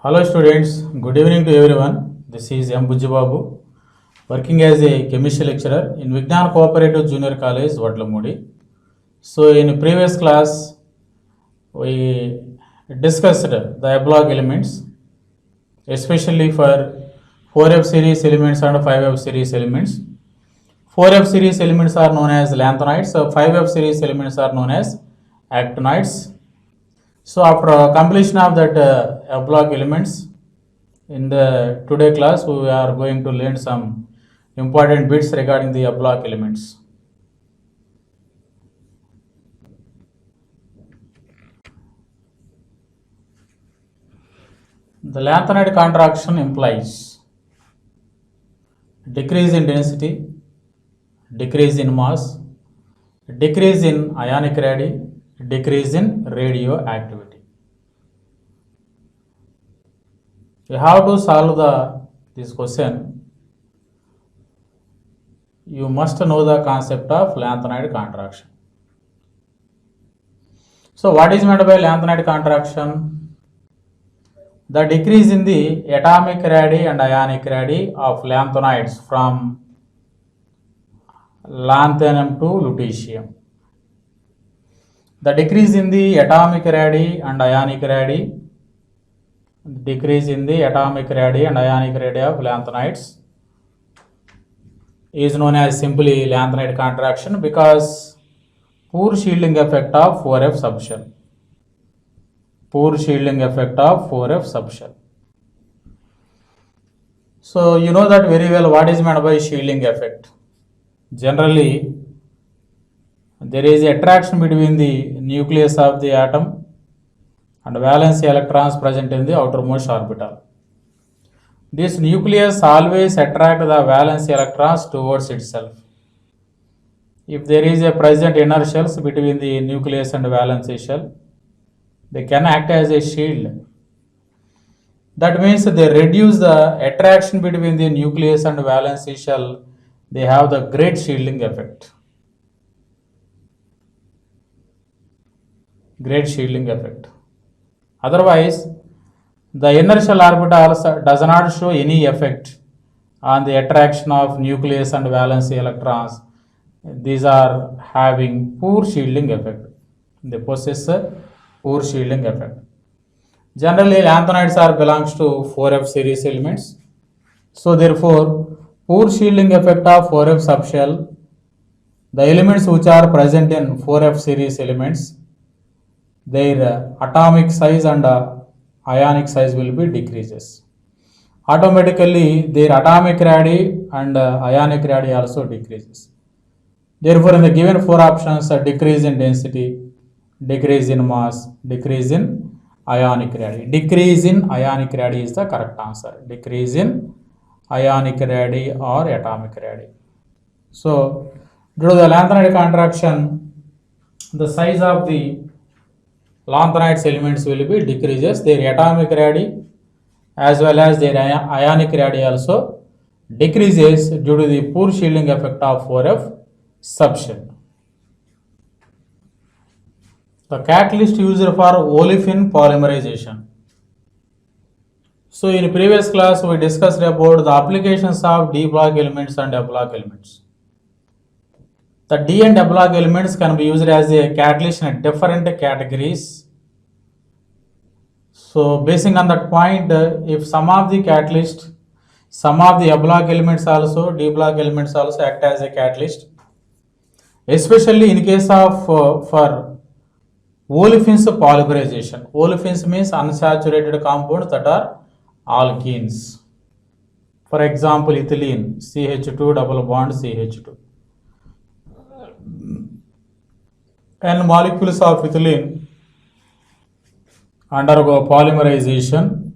Hello students, good evening to everyone. This is M. Bujjibabu, working as a chemistry lecturer in Vignan Cooperative Junior College, Vadlamudi. So in previous class, we discussed the Havelock elements, especially for 4F series elements and 5F series elements. 4F series elements are known as lanthanides, so 5F series elements are known as actinides. So after completion of that block elements, in the today class we are going to learn some important bits regarding the block elements. The lanthanide contraction implies decrease in density, decrease in mass, decrease in ionic radii, decrease in radioactivity. You have to solve this question. You must know the concept of lanthanide contraction. So what is meant by lanthanide contraction? The decrease in the atomic radii and ionic radii of lanthanides from lanthanum to lutetium. The decrease in the atomic radii and ionic radii, decrease in the atomic radii and ionic radii of lanthanides is known as simply lanthanide contraction because poor shielding effect of 4F subshell. Poor shielding effect of 4F subshell. So you know that very well what is meant by shielding effect. Generally, there is attraction between the nucleus of the atom and valence electrons present in the outermost orbital. This nucleus always attracts the valence electrons towards itself. If there is a present inner shells between the nucleus and valence shell, they can act as a shield. That means they reduce the attraction between the nucleus and valence shell. They have the great shielding effect. Great shielding effect. Otherwise, the inner shell orbital does not show any effect on the attraction of nucleus and valence electrons. These are having poor shielding effect. They possess a poor shielding effect. Generally, lanthanides are belongs to 4F series elements. So therefore, poor shielding effect of 4F subshell, the elements which are present in 4F series elements, their atomic size and ionic size will be decreases. Automatically, their atomic radii and ionic radii also decreases. Therefore, in the given four options, a decrease in density, decrease in mass, decrease in ionic radii. Decrease in ionic radii is the correct answer. Decrease in ionic radii or atomic radii. So, due to the lanthanide contraction, the size of the lanthanides elements will be decreases. Their atomic radii as well as their ionic radii also decreases due to the poor shielding effect of 4F subshell. The catalyst used for olefin polymerization. So in previous class we discussed about the applications of D block elements and F block elements. The D and F block elements can be used as a catalyst in different categories. So basing on that point, if some of the catalyst, some of the F block elements also, D block elements also act as a catalyst. Especially in case of for olefins polymerization. Olefins means unsaturated compounds that are alkenes. For example, ethylene, CH2 double bond CH2. And molecules of ethylene undergo polymerization.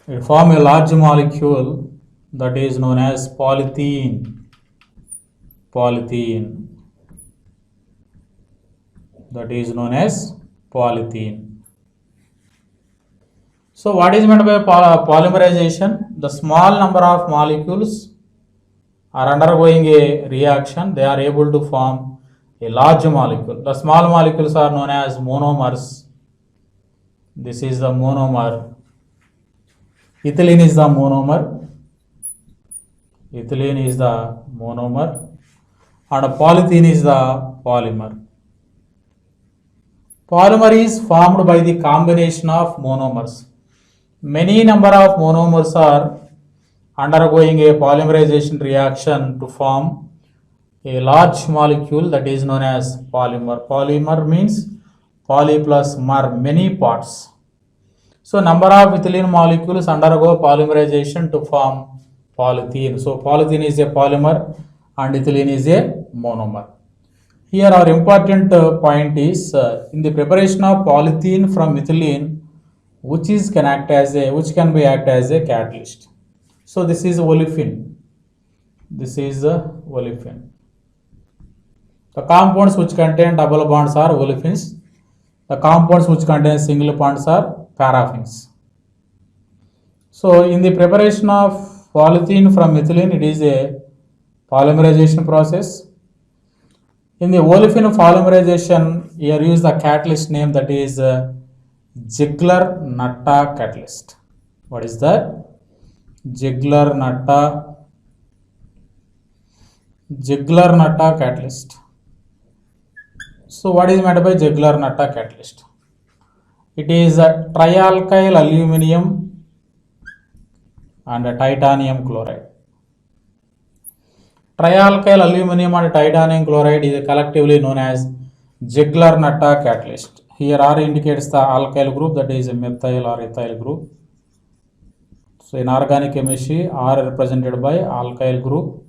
It form a large molecule that is known as polythene. That is known as polythene. So what is meant by polymerization? The small number of molecules are undergoing a reaction. They are able to form a large molecule. The small molecules are known as monomers. This is the monomer. Ethylene is the monomer. Ethylene is the monomer. And polythene is the polymer. Polymer is formed by the combination of monomers. Many number of monomers are undergoing a polymerization reaction to form a large molecule that is known as polymer. Polymer means poly plus mer, many parts. So number of ethylene molecules undergo polymerization to form polythene. So polythene is a polymer and ethylene is a monomer. Here our important point is in the preparation of polythene from ethylene, which can be act as a catalyst. So this is olefin. This is olefin. The compounds which contain double bonds are olefins. The compounds which contain single bonds are paraffins. So in the preparation of polythene from ethylene, it is a polymerization process. In the olefin polymerization, here use the catalyst name that is Ziegler-Natta catalyst. What is that? Ziegler-Natta catalyst. So what is meant by Ziegler-Natta catalyst? It is a trialkyl aluminum and a titanium chloride. Trialkyl aluminum and titanium chloride is collectively known as Ziegler-Natta catalyst. Here R indicates the alkyl group, that is a methyl or ethyl group. So in organic chemistry, R represented by alkyl group.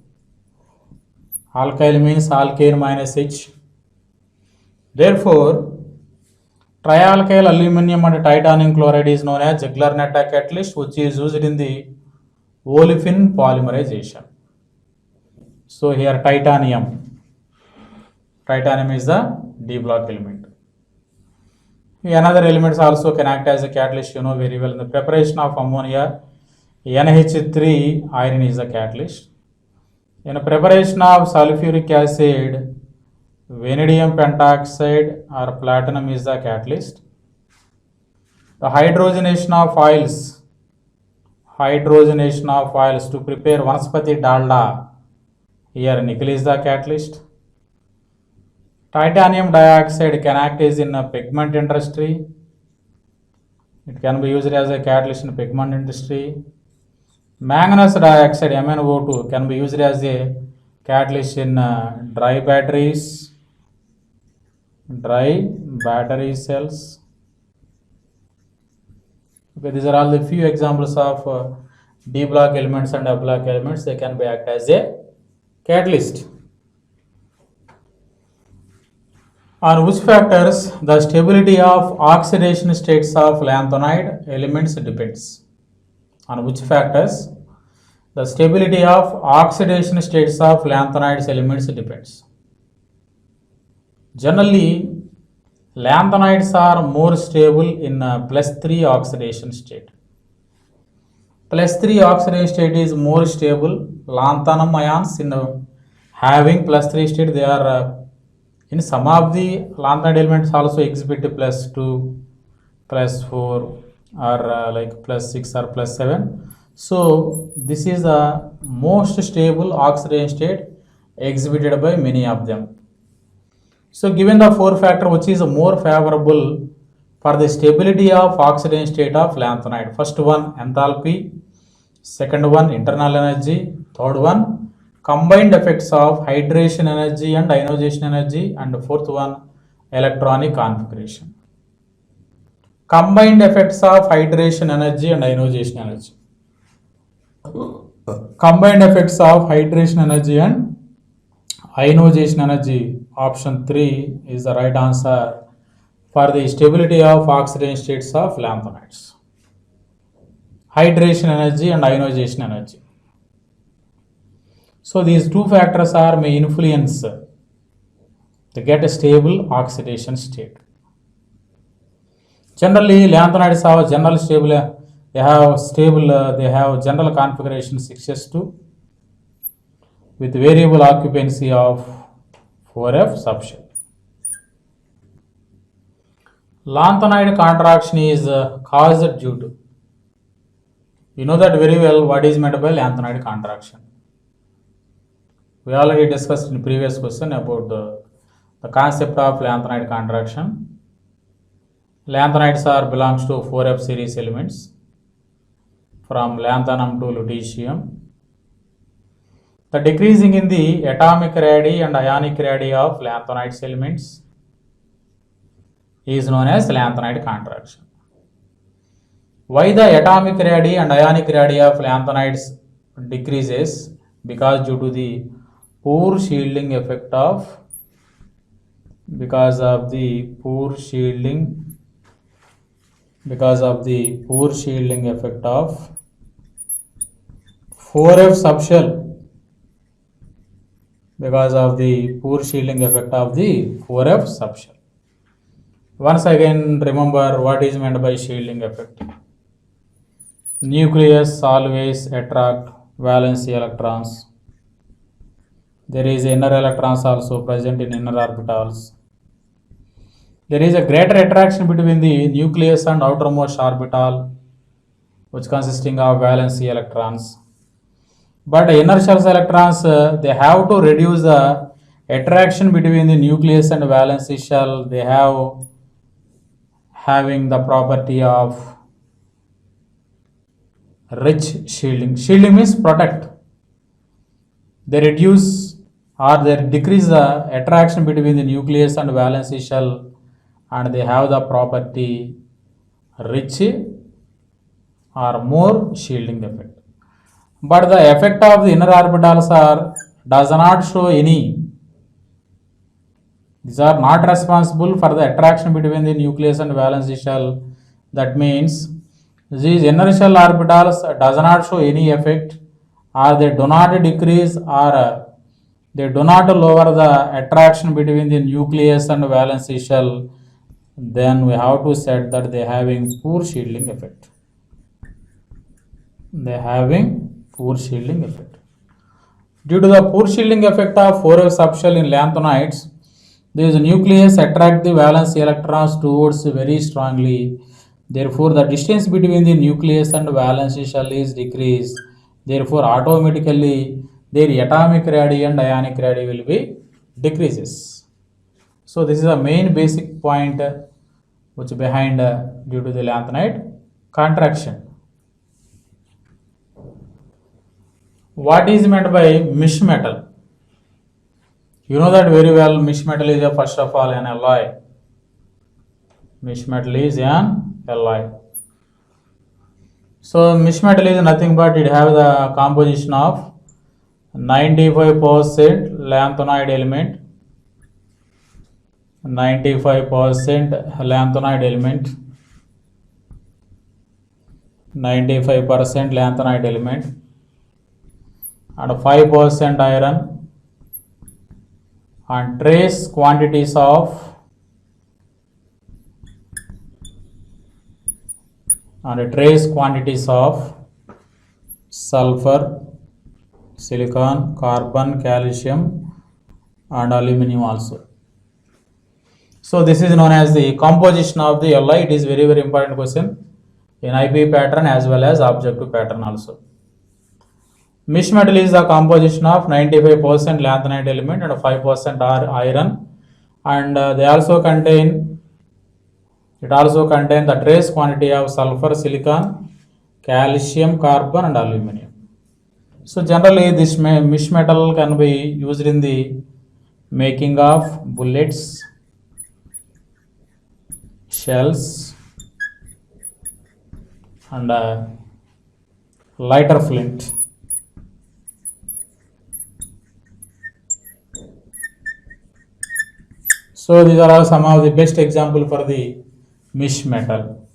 Alkyl means alkane minus H. Therefore, trialkyl aluminum and titanium chloride is known as Ziegler-Natta catalyst, which is used in the olefin polymerization. So here titanium is the D block element. Another elements also can act as a catalyst, you know very well. In the preparation of ammonia, NH3 iron is the catalyst. In the preparation of sulfuric acid, vanadium pentoxide or platinum is the catalyst. The hydrogenation of oils to prepare Vanaspati dalda, here nickel is the catalyst. Titanium dioxide can act as in a pigment industry. It can be used as a catalyst in pigment industry. Manganese dioxide, MnO2, can be used as a catalyst in dry battery cells. Okay, these are all the few examples of D block elements and F block elements. They can be act as a catalyst. On which factors the stability of oxidation states of lanthanide elements depends? On which factors the stability of oxidation states of lanthanide elements depends? Generally, lanthanides are more stable in +3 oxidation state. +3 oxidation state is more stable. Lanthanum ions in having +3 state, they are in some of the lanthanide elements also exhibit +2, +4 or like +6 or +7. So this is the most stable oxidation state exhibited by many of them. So given the 4 factor, which is more favorable for the stability of oxidation state of lanthanide? First one, enthalpy. Second one, internal energy. Third one, combined effects of hydration energy and ionization energy. And fourth one, electronic configuration. Combined effects of hydration energy and ionization energy. Combined effects of hydration energy and ionization energy, option 3 is the right answer for the stability of oxidation states of lanthanides. Hydration energy and ionization energy. So these 2 factors may influence to get a stable oxidation state. Generally, lanthanides have general stable. They have general configuration 6s2 with variable occupancy of 4f subshell. Lanthanide contraction is caused due to, you know that very well what is meant by lanthanide contraction. We already discussed in previous question about the concept of lanthanide contraction. Lanthanides belongs to 4f series elements from lanthanum to lutetium. The decreasing in the atomic radii and ionic radii of lanthanides elements is known as lanthanide contraction. Why the atomic radii and ionic radii of lanthanides decreases? Because due to the poor shielding effect of, because of the poor shielding effect of 4f subshell, because of the poor shielding effect of the 4f subshell. Once again, remember what is meant by shielding effect. Nucleus always attract valence electrons. There is inner electrons also present in inner orbitals. There is a greater attraction between the nucleus and outermost orbital, which consisting of valence electrons. But inner shell electrons, they have to reduce the attraction between the nucleus and valence shell. They have having the property of rich shielding. Shielding means protect. They reduce or they decrease the attraction between the nucleus and valence shell, and they have the property rich or more shielding effect. But the effect of the inner orbitals does not show any. These are not responsible for the attraction between the nucleus and valence shell. That means these inner shell orbitals does not show any effect, or they do not decrease, or they do not lower the attraction between the nucleus and valence shell. Then we have to set that they having poor shielding effect. They having poor shielding effect. Due to the poor shielding effect of 4f subshell in lanthanides, this nucleus attract the valence electrons towards very strongly. Therefore, the distance between the nucleus and valence shell is decreased. Therefore, automatically their atomic radii and ionic radii will be decreases. So, this is a main basic point which behind due to the lanthanide contraction. What is meant by mish metal? You know that very well. Mish metal is first of all an alloy. Mish metal is an alloy. So mish metal is nothing but it have the composition of 95% lanthanide element, 95% lanthanide element, 95% lanthanide element, and 5% iron, and trace quantities of sulfur, silicon, carbon, calcium, and aluminum also. So this is known as the composition of the alloy. It is very important question in IP pattern as well as objective pattern also. Mish metal is the composition of 95% lanthanide element and 5% iron, and it also contain the trace quantity of sulfur, silicon, calcium, carbon, and aluminum. So generally this mish metal can be used in the making of bullets, shells, and lighter flint. So these are all some of the best example for the mish metal.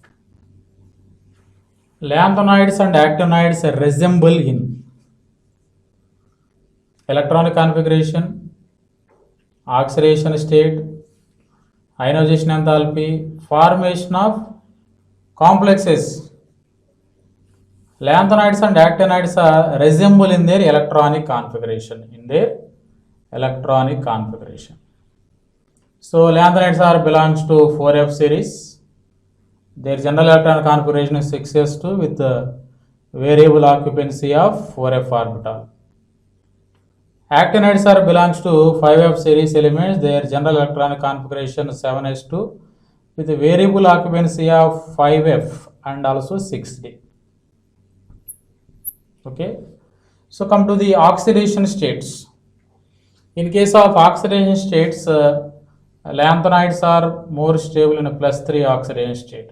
Lanthanides and actinides resemble in electronic configuration, oxidation state, ionization enthalpy, formation of complexes. Lanthanides and actinides resemble in their electronic configuration. So lanthanides are belongs to 4f series. Their general electron configuration is 6s2 with variable occupancy of 4f orbital. Actinides are belongs to 5f series elements. Their general electronic configuration is 7s2 with a variable occupancy of 5f and also 6d. Okay, so come to the oxidation states. In case of oxidation states, lanthanides are more stable in a +3 oxidation state.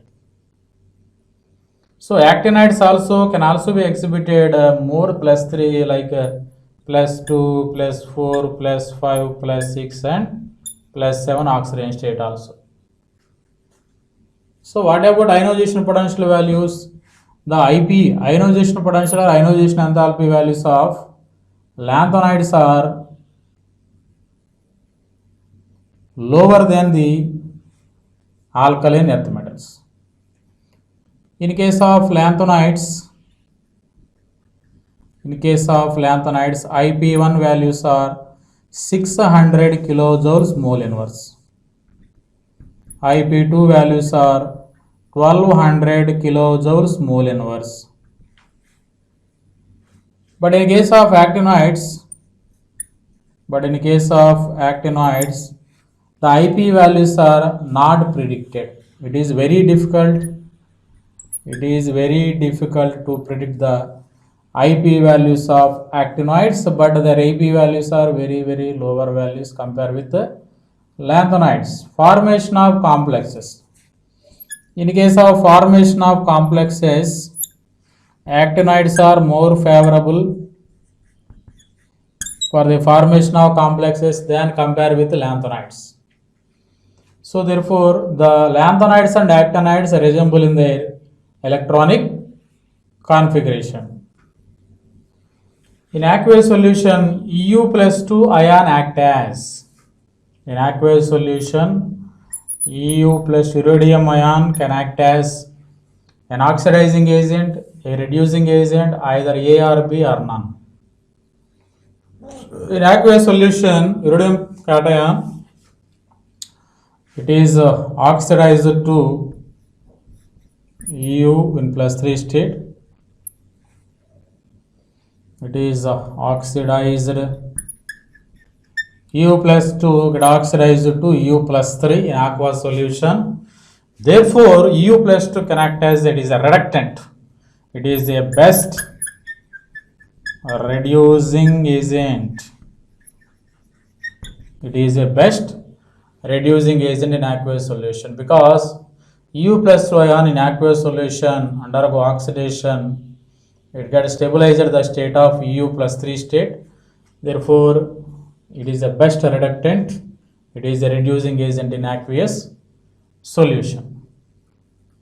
So actinides also can also be exhibited more +3 like +2, +4, +5, +6 and +7 oxidation state also. So what about ionization potential values? The IP, ionization potential or ionization enthalpy values of lanthanides are lower than the alkaline earth metals. In case of lanthanides, IP1 values are 600 kilojoules mole inverse. IP2 values are 1200 kilojoules mole inverse. But in case of actinoids, the IP values are not predicted. It is very difficult to predict the IP values of actinoids, but their IP values are very lower values compared with the lanthanides. Formation of complexes. In case of formation of complexes, actinoids are more favorable for the formation of complexes than compared with lanthanides. So therefore, the lanthanides and actinides resemble in their electronic configuration. In aqueous solution, EU+2 ion act as. In aqueous solution, EU plus iridium ion can act as an oxidizing agent, a reducing agent, either A or B or none. In aqueous solution, iridium cation, it is oxidized to EU in +3 state. It is oxidized EU+2 get oxidized to EU+3 in aqueous solution. Therefore, EU+2 can act as it is a reductant. It is a best reducing agent. It is a best reducing agent in aqueous solution because EU+2 ion in aqueous solution undergo oxidation. It gets stabilized at the state of EU+3 state. Therefore, it is a best reductant. It is a reducing agent in aqueous solution.